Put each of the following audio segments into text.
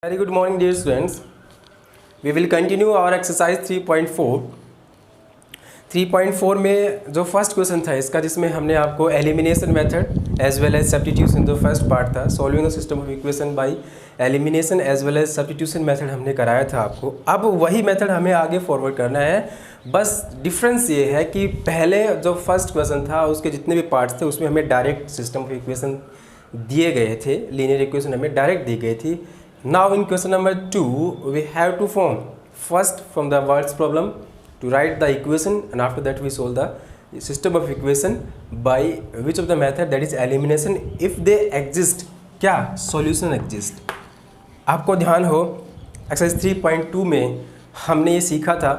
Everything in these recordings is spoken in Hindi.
Very good morning dear students. We will continue our exercise 3.4. 3.4 में जो फर्स्ट क्वेश्चन था इसका, जिसमें हमने आपको elimination method as well as substitution, जो फर्स्ट पार्ट था solving the system of equation by elimination as well as substitution method हमने कराया था आपको। अब वही मेथड हमें आगे फॉरवर्ड करना है। बस डिफरेंस ये है कि पहले जो फर्स्ट क्वेश्चन था उसके जितने भी पार्ट्स थे उसमें हमें डायरेक्ट सिस्टम ऑफ इक्वेशन दिए गए थे, लीनियर इक्वेशन हमें डायरेक्ट दी गई थी। Now in question number 2 we have to form first from the words problem to write the equation, and after that we solve the system of equation by which of the method, that is elimination, if they exist, क्या solution exist। आपको ध्यान हो exercise 3.2 में हमने ये सीखा था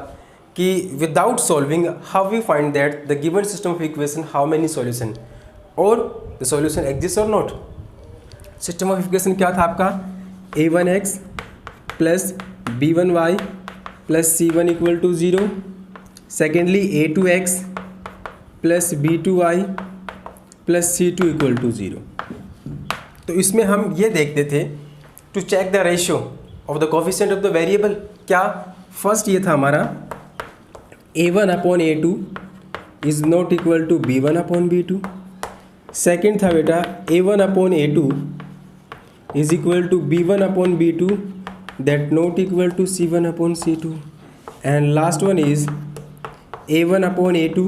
कि without solving how we find that the given system of equation how many solution or the solution exists or not। system of equation क्या था आपका, a1x plus b1y plus c1 equal to 0। Secondly a2x plus b2y plus c2 equal to 0। तो इसमें हम ये देखते थे to check the ratio of the coefficient of the variable. क्या फर्स्ट ये था हमारा a1 upon a2 is not equal to b1 upon b2। Second था बेटा a1 upon a2 is equal to b1 upon b2 that not equal to c1 upon c2, and last one is a1 upon a2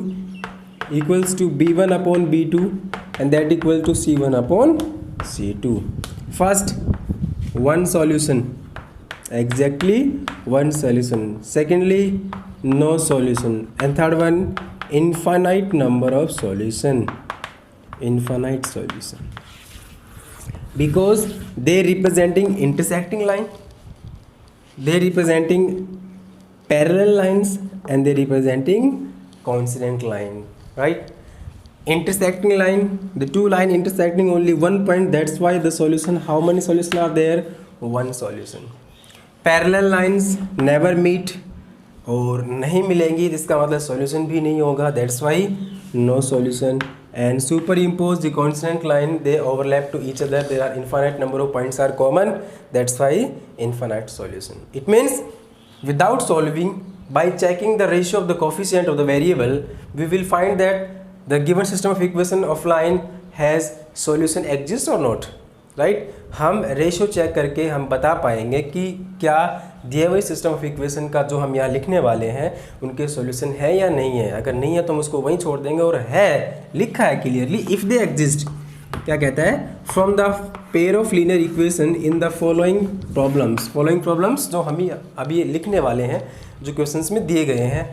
equals to b1 upon b2 and that equal to c1 upon c2। first one solution, exactly one solution, secondly no solution, and third one infinite number of solution, infinite solution, because they representing intersecting line, they representing parallel lines, and they representing coincident line, right? Intersecting line, the two line intersecting only one point, that's why the solution, how many solutions are there, one solution। parallel lines never meet, और नहीं मिलेंगी जिसका मतलब सॉल्यूशन भी नहीं होगा, that's why no solution। and superimpose the consonant line, they overlap to each other, there are infinite number of points are common, that's why infinite solution। it means without solving, by checking the ratio of the coefficient of the variable, we will find that the given system of equation of line has solution exists or not, right? हम रेशियो चेक करके हम बता पाएंगे कि क्या दिए हुए सिस्टम ऑफ इक्वेशन का जो हम यहाँ लिखने वाले हैं उनके सॉल्यूशन है या नहीं है। अगर नहीं है तो हम उसको वहीं छोड़ देंगे, और है लिखा है क्लियरली इफ़ दे एग्जिस्ट, क्या कहता है, from the pair of linear equation in the following problems, following problems जो हम अभी लिखने वाले हैं जो क्वेश्चंस में दिए गए हैं,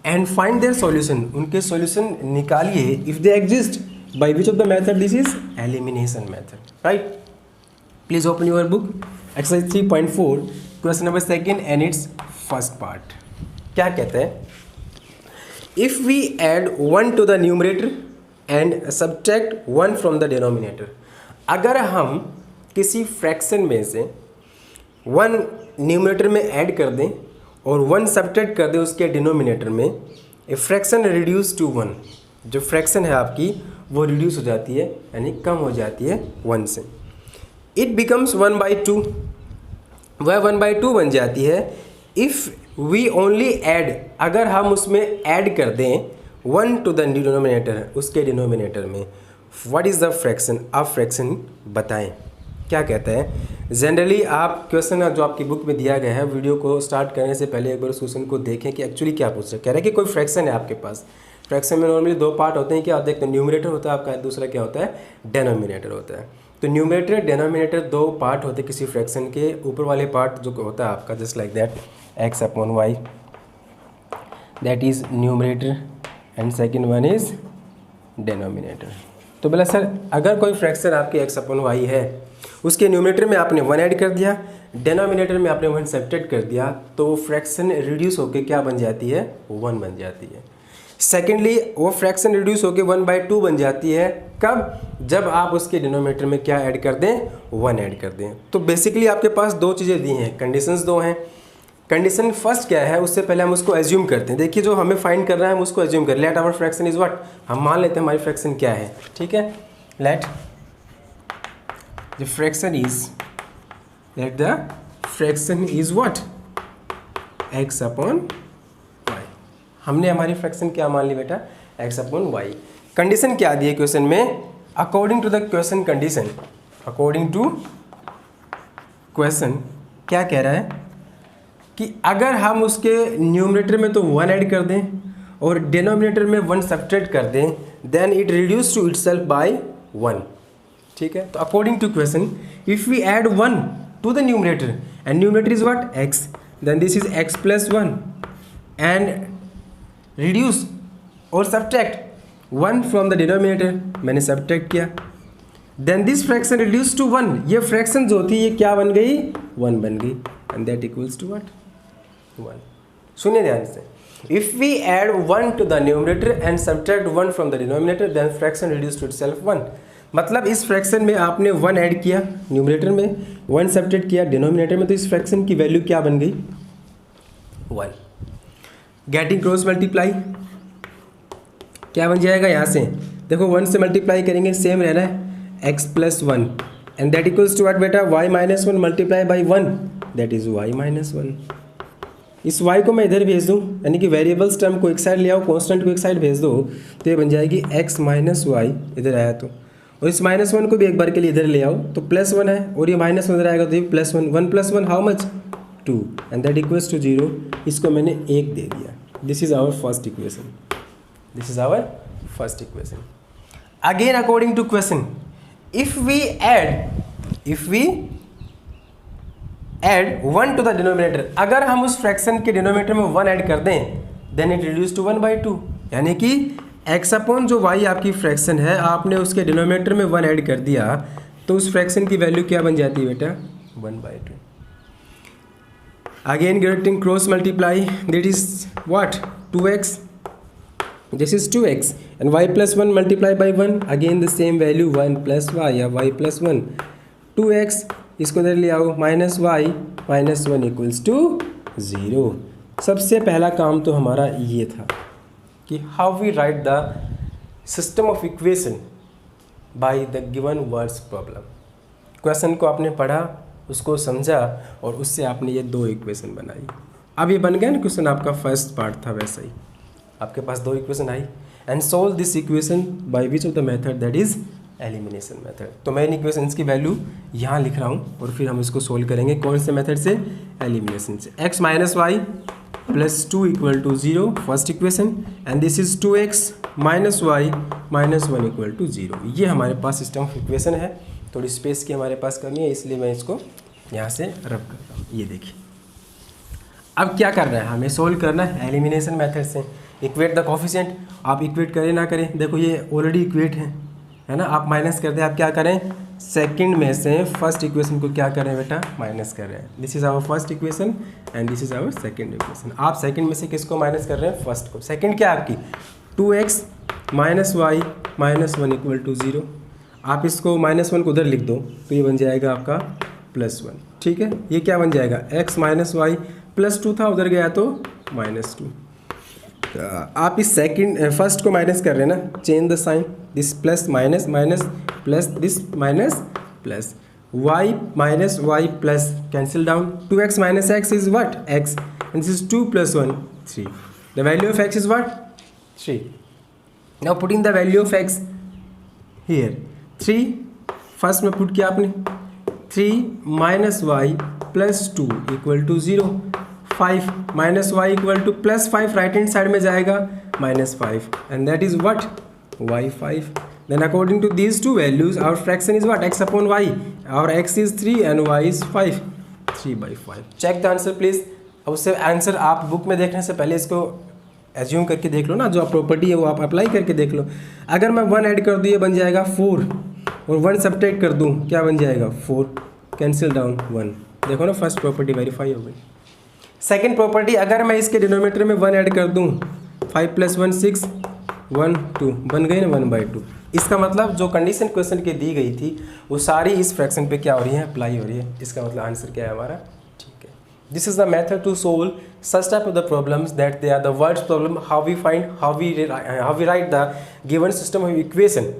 एंड फाइंड देयर सॉल्यूशन, उनके सॉल्यूशन निकालिए if they exist by which of the method, this is elimination method, right. Please open your book, exercise 3.4, question number 2 and its first part। क्या कहते हैं, if we add 1 to the numerator and subtract 1 from the denominator, अगर हम किसी फ्रैक्शन में से 1 न्यूमरेटर में ऐड कर दें और 1 सब्ट्रैक्ट कर दें उसके डिनोमिनेटर में, ए फ्रैक्शन रिड्यूस टू 1, जो फ्रैक्शन है आपकी वो रिड्यूस हो जाती है, यानी कम हो जाती है 1 से। इट बिकम्स 1/2, वह 1/2 बन जाती है इफ़ वी ओनली ऐड, अगर हम उसमें ऐड कर दें 1 टू द डिनोमिनेटर, उसके डिनोमिनेटर में। व्हाट इज़ द फ्रैक्शन, आप फ्रैक्शन बताएं। क्या कहता है, जनरली आप क्वेश्चन जो आपकी बुक में दिया गया है, वीडियो को स्टार्ट करने से पहले एक बार उस क्वेश्चन को देखें कि एक्चुअली क्या पूछ रहा है। कह रहा है कि कोई फ्रैक्शन है आपके पास, फ्रैक्शन में नॉर्मली 2 पार्ट होते हैं, क्या होता है, एक तो न्यूमरेटर होता है आपका, दूसरा क्या होता है, डेनोमिनेटर होता है। तो न्यूमरेटर डेनोमिनेटर 2 पार्ट होते हैं किसी फ्रैक्शन के। ऊपर वाले पार्ट जो होता है आपका just like that x upon y, that is numerator, and second one is denominator. तो बोला सर अगर कोई फ्रैक्शन आपके x अपॉन वाई है, उसके न्यूमरेटर में आपने 1 ऐड कर दिया, डेनोमिनेटर में आपने 1 सब्ट्रैक्ट कर दिया, तो फ्रैक्शन रिड्यूस होकर क्या बन जाती है, 1 बन जाती है। सेकेंडली वो फ्रैक्शन रिड्यूस होकर 1/2 बन जाती है, कब, जब आप उसके डिनोमिनेटर में क्या ऐड कर दें, 1 ऐड कर दें। तो बेसिकली आपके पास 2 चीज़ें दी हैं, कंडीशंस 2 हैं। कंडीशन फर्स्ट क्या है, उससे पहले हम उसको एज्यूम करते हैं। देखिए जो हमें फाइंड करना है हम उसको एज्यूम कर, let our fraction is what, हम मान लेते हैं हमारी फ्रैक्शन क्या है, ठीक है। Let the fraction is, let the fraction is what, x upon y। हमने हमारी फ्रैक्शन क्या मान ली बेटा, x अपॉन y। कंडीशन क्या दी है क्वेश्चन में, according to the question condition, according to question क्या कह रहा है कि अगर हम उसके न्यूमरेटर में तो 1 ऐड कर दें और डिनोमिनेटर में 1 सब्ट्रैक्ट कर दें, then it reduce to itself by 1। ठीक है, तो according to question if we add 1 to the numerator and numerator is what, x, then this is x plus 1 and reduce और सब्ट्रैक्ट 1 फ्रॉम द डिनोमिनेटर, मैंने सब्ट्रैक्ट किया, then this fraction reduce to 1, ये फ्रैक्शन जो थी ये क्या बन गई, 1 बन गई, and that equals to what, 1। सुनिए ध्यान से, if we add 1 to the numerator and subtract 1 from the denominator then fraction reduce to itself 1। मतलब इस फ्रैक्शन में आपने 1 ऐड किया न्यूमरेटर में, 1 सब्ट्रैक्ट किया डिनोमिनेटर में, तो इस फ्रैक्शन की वैल्यू क्या बन गई, 1। गेटिंग क्रॉस मल्टीप्लाई क्या बन जाएगा, यहाँ से देखो 1 से मल्टीप्लाई करेंगे सेम रहना है, x plus 1 and that equals to what बेटा, y minus 1 multiply by 1, that is y minus 1। इस y को मैं इधर भेज दूँ, यानी कि वेरिएबल्स टर्म को एक साइड ले आओ, कांस्टेंट को एक साइड भेज दो, तो ये बन जाएगी x माइनस वाई, इधर आया तो, और इस माइनस 1 को भी एक बार के लिए इधर ले आओ तो प्लस 1 है, और ये माइनस 1 इधर आएगा तो ये plus 1, 1 plus 1 how much, 2 and that equals to 0। इसको मैंने 1 दे दिया। This is our first equation, this is our first equation. Again according to question, if we add 1 to the denominator, अगर हम उस फ्रैक्शन के डिनोमिनेटर में 1 ऐड कर दें, then it reduce to 1/2, यानी कि x अपॉन जो y आपकी फ्रैक्शन है, आपने उसके डिनोमिनेटर में 1 ऐड कर दिया, तो उस फ्रैक्शन की वैल्यू क्या बन जाती है बेटा, 1/2। Again getting cross multiply, that is what, 2x, this is 2x and y plus 1 multiply by 1, again the same value 1 plus y या y plus 1, 2x, इसको इधर ले आओ, minus y minus 1 equals to 0। सबसे पहला काम तो हमारा ये था कि how we write the system of equation by the given words problem. Question को आपने पढ़ा, उसको समझा और उससे आपने ये 2 इक्वेशन बनाई। अब ये बन गया ना क्वेश्चन, आपका फर्स्ट पार्ट था वैसा ही, आपके पास 2 equation I, and solve this equation by which of the method, that is elimination method. तो मैं इन इक्वेशंस की वैल्यू यहाँ लिख रहा हूँ और फिर हम इसको सोल्व करेंगे कौन से मेथड से, एलिमिनेशन से। x minus y plus 2 equal to 0 first equation, and this is 2x minus y minus 1 equal to 0। ये हमारे पास सिस्टम ऑफ इक्वेशन है, थोड़ी स्पेस की हमारे पास करनी है, इसलिए मैं इसको यहाँ से रब करता हूँ। ये देखिए, अब क्या करना है, हमें सोल्व करना है एलिमिनेशन मेथड से। इक्वेट द कोफिशिएंट, आप इक्वेट करें ना करें, देखो ये ऑलरेडी इक्वेट है ना, आप माइनस कर दें, आप क्या करें, सेकंड में से फर्स्ट इक्वेशन को क्या करें बेटा, माइनस कर रहे हैं। This is our first equation and this is our second equation. आप सेकंड में से किसको माइनस कर रहे हैं, फर्स्ट को। सेकंड क्या आपकी 2x minus y minus 1 equal to 0। आप इसको माइनस 1 को उधर लिख दो तो ये बन जाएगा आपका प्लस 1। ठीक है, ये क्या बन जाएगा, x माइनस वाई प्लस 2 था, उधर गया तो माइनस 2। आप इस सेकंड फर्स्ट को माइनस कर रहे हैं ना, change the sign, this plus minus minus plus, this minus plus, y minus y plus, cancel down, 2x minus x is what, x, and this is 2 plus 1 3, the value of x is what, 3। now putting the value of x here, 3 first में पुट किया आपने, 3 minus y plus 2 equal to 0, 5 minus y equal to plus 5, right hand side में जाएगा minus 5, and that is what, y 5। then according to these two values our fraction is what, x upon y, our x is 3 and y is 5, 3/5। check the answer please। अब उससे आंसर आप बुक में देखने से पहले इसको एज्यूम करके देख लो ना, जो प्रॉपर्टी है वो आप अप्लाई करके देख लो। अगर मैं 1 ऐड कर दूँ ये बन जाएगा 4, और 1 सब्ट्रैक्ट कर दूँ क्या बन जाएगा 4, कैंसिल डाउन 1। देखो ना, फर्स्ट प्रॉपर्टी वेरीफाई हो गई। सेकंड प्रॉपर्टी, अगर मैं इसके डिनोमिनेटर में 1 ऐड कर दूँ, 5 + 1 6 1 2 बन गई ना 1/2। इसका मतलब जो कंडीशन क्वेश्चन की दी गई थी वो सारी इस फ्रैक्शन पे क्या हो रही है, अप्लाई हो रही है। इसका मतलब आंसर क्या है हमारा, ठीक है। This is the method to solve such type of the problems that they are the words problem, how we find, how we write the given system of equation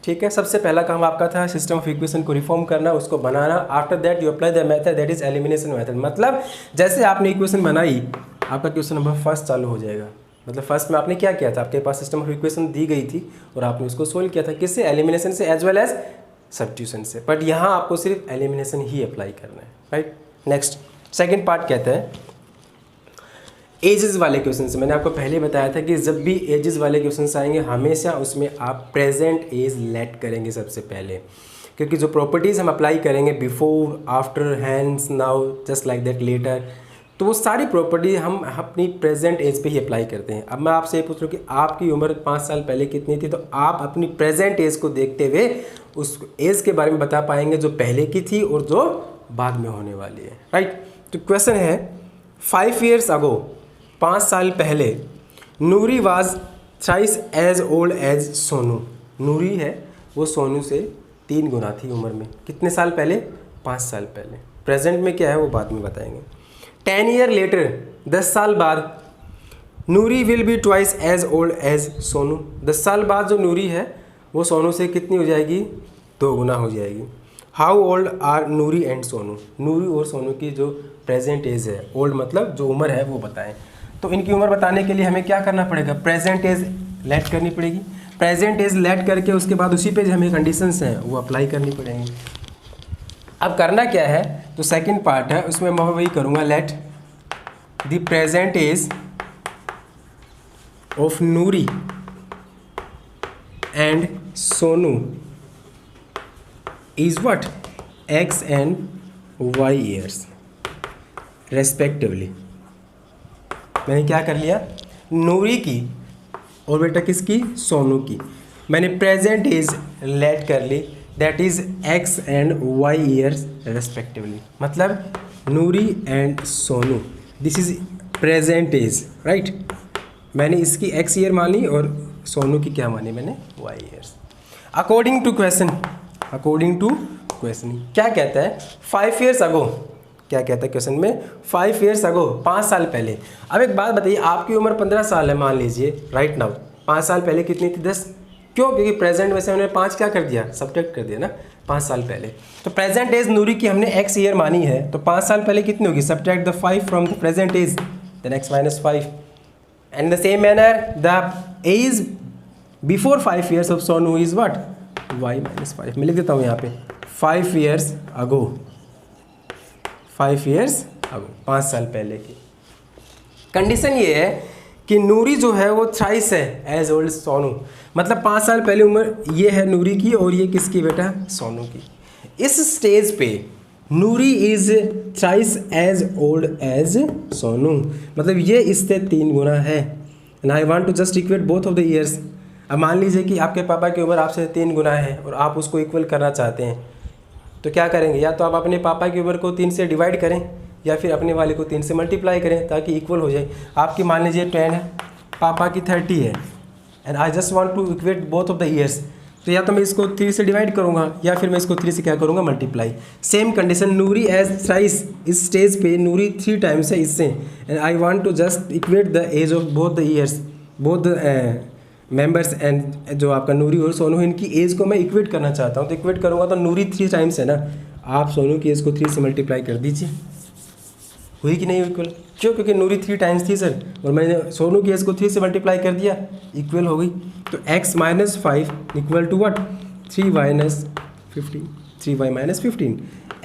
ठीक है। सबसे पहला काम आपका था सिस्टम ऑफ इक्वेशन को रिफॉर्म करना, उसको बनाना। After that you apply the method that is elimination method. मतलब जैसे आपने इक्वेशन बनाई, आपका क्वेश्चन नंबर फर्स्ट चालू हो जाएगा। मतलब फर्स्ट में आपने क्या किया था, आपके पास सिस्टम ऑफ इक्वेशन दी गई थी और आपने उसको सोल्व किया था किससे, एलिमिनेशन से एज वेल एज सब्स्टिट्यूशन से। बट यहाँ आपको सिर्फ एलिमिनेशन ही अप्लाई करना है, राइट। नेक्स्ट सेकेंड पार्ट कहता है एजेस वाले क्वेश्चन से। मैंने आपको पहले बताया था कि जब भी एजेस वाले क्वेश्चन आएंगे हमेशा उसमें आप प्रेजेंट एज लेट करेंगे सबसे पहले, क्योंकि जो प्रॉपर्टीज़ हम अप्लाई करेंगे before, after, hence, now, just like that, later, तो वो सारी प्रॉपर्टी हम अपनी प्रेजेंट एज पे ही अप्लाई करते हैं। अब मैं आपसे ये पूछ रहा हूँ कि आपकी उम्र 5 साल पहले कितनी थी, तो आप अपनी प्रेजेंट एज को देखते हुए उस एज के बारे में बता पाएंगे जो पहले की थी और जो बाद में होने वाली है, राइट। तो क्वेश्चन है 5 years ago, 5 साल पहले, Noori was thrice as old as Sonu. Noori है वो सोनू से 3 गुना थी उम्र में। कितने साल पहले, 5 साल पहले। प्रेजेंट में क्या है वो बाद में बताएंगे। 10 years later, 10 साल बाद, Noori will be twice as old as Sonu. 10 साल बाद जो नूरी है वो सोनू से कितनी हो जाएगी, 2 गुना हो जाएगी। How old are Noori and Sonu. Noori और सोनू की जो प्रेजेंट एज है, ओल्ड मतलब जो उम्र है वो बताएं। तो इनकी उम्र बताने के लिए हमें क्या करना पड़ेगा, प्रेजेंट एज लेट करनी पड़ेगी। प्रेजेंट एज लेट करके उसके बाद उसी पे जो हमें कंडीशंस हैं वो अप्लाई करनी पड़ेंगी। अब करना क्या है, तो सेकंड पार्ट है उसमें मैं वही करूँगा, let the present age of Noori and Sonu is what, X and Y years respectively. मैंने क्या कर लिया, नूरी की और बेटा किसकी, सोनू की। मैंने प्रेजेंट एज लेट कर ली, that is X and Y years respectively. मतलब Noori and Sonu, this is present age, right. मैंने इसकी X ईयर मानी और सोनू की क्या मानी, मैंने Y years. According to question, according to question क्या कहता है, 5 years ago, क्या कहता है क्वेश्चन में, 5 years ago, 5 साल पहले। अब एक बात बताइए, आपकी उम्र 15 साल है मान लीजिए, राइट नाउ। 5 साल पहले कितनी थी, 10। क्यों, क्योंकि प्रेजेंट में से हमने 5 क्या कर दिया, सब्ट्रैक्ट कर दिया ना, 5 साल पहले। तो प्रेजेंट एज नूरी की हमने X ईयर मानी है, तो 5 साल पहले कितनी होगी, subtract the 5 from the present age, then X minus 5। And the same manner the age before 5 years of Sonu is what, Y minus 5। मैं लिख देता हूँ यहाँ पे 5 years ago, 5 years ago, 5 साल पहले की। कंडीशन ये है कि नूरी जो है वो थ्राइस है एज ओल्ड सोनू। मतलब 5 साल पहले उम्र ये है नूरी की और ये किसकी बेटा, सोनू की। इस स्टेज पे Noori is thrice as old as Sonu, मतलब ये इससे 3 गुना है। And I want to just equate both of the years. अब मान लीजिए कि आपके पापा की उम्र आपसे 3 गुना है और आप उसको इक्वल करना चाहते हैं, तो क्या करेंगे, या तो आप अपने पापा की उम्र को 3 से डिवाइड करें या फिर अपने वाले को 3 से मल्टीप्लाई करें ताकि इक्वल हो जाए। आपकी मान लीजिए 10 है, पापा की 30 है, and I just want to equate both of the years. तो या तो मैं इसको 3 से डिवाइड करूँगा या फिर मैं इसको 3 से क्या करूँगा, multiply. Same condition, Noori age thrice, इस स्टेज पे नूरी 3 टाइम्स है इससे, and I want to just equate the age of both the years, both the members, and जो आपका नूरी और सोनू इनकी एज को मैं इक्वेट करना चाहता हूँ। तो इक्वेट करूँगा तो नूरी 3 टाइम्स है ना, आप सोनू की एज को 3 से मल्टीप्लाई कर दीजिए, हुई कि नहीं इक्वल। क्यों, क्योंकि नूरी 3 टाइम्स थी सर और मैंने सोनू की एज को 3 से मल्टीप्लाई कर दिया, इक्वल हो गई। तो X minus 5 equal to what, 3y minus 15, 3y minus 15।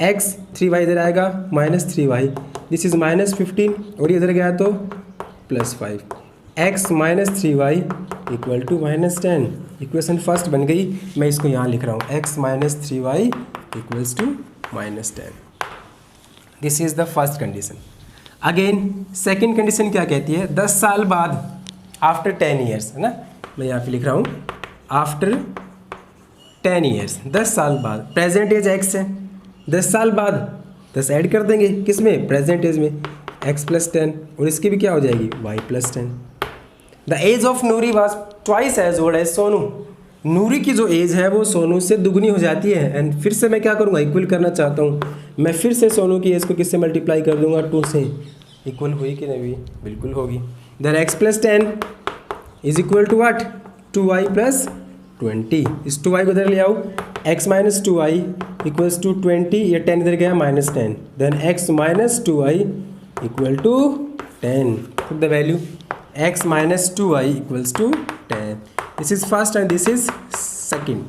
X 3y इधर आएगा minus 3y, this is minus 15 और इधर गया तो plus 5। X minus 3y equal टू माइनस 10। इक्वेशन फर्स्ट बन गई, मैं इसको यहाँ लिख रहा हूँ, X minus 3y equals to minus 10। This is the first condition. Again second condition क्या कहती है, 10 साल बाद, आफ्टर 10 years, है ना, मैं यहाँ पे लिख रहा हूँ आफ्टर 10 years, 10 साल बाद। प्रेजेंट एज X है, 10 साल बाद 10 ऐड कर देंगे किस में, प्रेजेंट एज में, X plus 10, और इसकी भी क्या हो जाएगी, Y plus 10। The age of Noori was twice as old as Sonu. Noori की जो एज है वो सोनू से दुगनी हो जाती है। एंड फिर से मैं क्या करूँगा, इक्वल करना चाहता हूँ, मैं फिर से सोनू की एज को किससे मल्टीप्लाई कर दूंगा, 2 से। इक्वल हुई कि नहीं हुई, बिल्कुल होगी। Then X plus 10 is equal to what, 2y plus 20, इस 2y को इधर ले आओ, x minus 2y equals to 20, ये 10 इधर गया -10, then x minus 2y equal to 10, put the value x minus 2y equals to 10, this is first and this is second.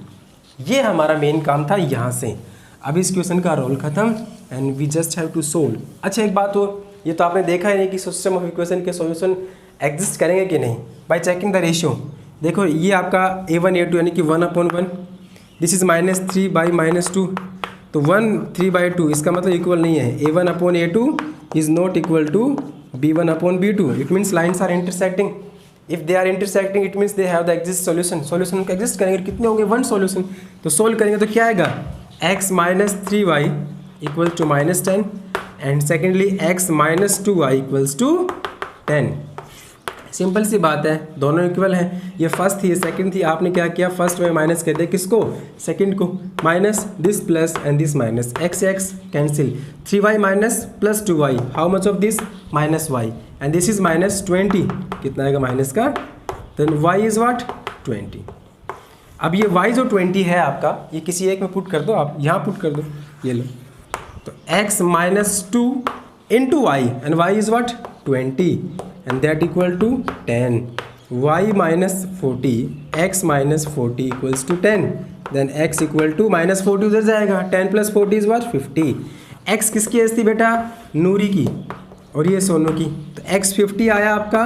ये हमारा मेन काम था यहाँ से। अब इस क्वेश्चन का रोल खत्म and we just have to solve. अच्छा एक बात हो, ये तो आपने देखा ही नहीं कि सिस्टम ऑफ इक्वेशन के सॉल्यूशन एग्जिस्ट करेंगे कि नहीं बाय चेकिंग द रेशियो। देखो ये आपका a1 a2 यानी कि 1/1, दिस इज -3 बाई -2, तो 1 3/2 इसका मतलब इक्वल नहीं है। a1/a2 is not equal to b1/b2, it means lines are intersecting. If they are intersecting it means they have the exist solution. Solution का एग्जिस्ट करेंगे कितने होंगे, 1 सॉल्यूशन। तो सोल्व करेंगे तो क्या आएगा, x minus 3y equal to -10 and secondly x minus 2y equals to 10। Simple सी बात है, दोनों इक्वल हैं। ये फर्स्ट थी ये सेकंड थी, आपने क्या किया फर्स्ट में माइनस कर दिया किसको, सेकंड को, minus this plus and this minus, x cancel, 3y minus plus 2y, how much of this -y and this is -20, कितना आएगा माइनस का, देन y इज व्हाट 20। अब ये y जो 20 है आपका, ये किसी एक में पुट कर दो, आप यहाँ पुट कर दो, ये लो, तो x minus 2 into y and y is what 20 and that equal to 10, y minus 40, x minus 40 equals to 10, then x equal to -40 उधर जाएगा, 10 plus 40 is what 50। x किसकी एज थी बेटा, नूरी की और ये सोनू की, तो x 50 आया आपका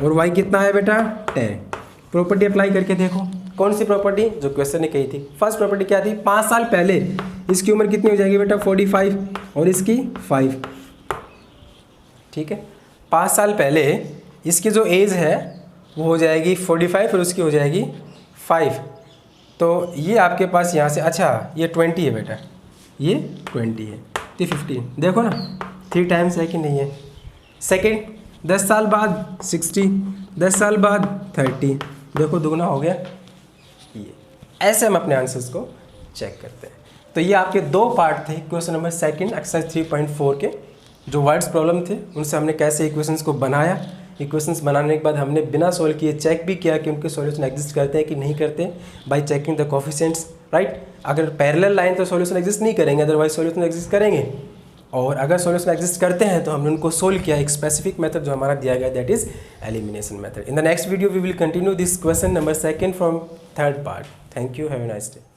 और y कितना आया बेटा 10। प्रॉपर्टी अप्लाई करके देखो, कौन सी प्रॉपर्टी, जो क्वेश्चन ने कही थी। फर्स्ट प्रॉपर्टी क्या थी, 5 साल पहले इसकी उम्र कितनी हो जाएगी बेटा 45 और इसकी 5, ठीक है। 5 साल पहले इसकी जो एज है वो हो जाएगी 45 और उसकी हो जाएगी 5, तो ये आपके पास यहाँ से, अच्छा ये 20 है बेटा, ये 20 है, तो 15, देखो ना 3 टाइम्स है कि नहीं है। सेकंड 10 साल बाद 60, 10 साल बाद 30, देखो दुगना हो गया। ये ऐसे हम अपने आंसर्स को चेक करते हैं। तो ये आपके 2 पार्ट थे क्वेश्चन नंबर सेकंड एक्सरसाइज 3.4 के, जो वर्ड्स प्रॉब्लम थे उनसे हमने कैसे इक्वेशंस को बनाया। इक्वेशंस बनाने के बाद हमने बिना सॉल्व किए चेक भी किया कि उनके सॉल्यूशन एग्जिस्ट करते हैं कि नहीं करते, bye checking the coefficients, right. अगर पैरेलल लाइन तो सॉल्यूशन एग्जिस्ट नहीं करेंगे, अदरवाइज सॉल्यूशन एग्जिस्ट करेंगे, और अगर सॉल्यूशन एग्जिस्ट करते हैं तो हमने उनको सोल्व किया एक स्पेसिफिक मेथड जो हमारा दिया गया, that is elimination method. In the next video we will continue this question number second from third part. Thank you, have a nice day.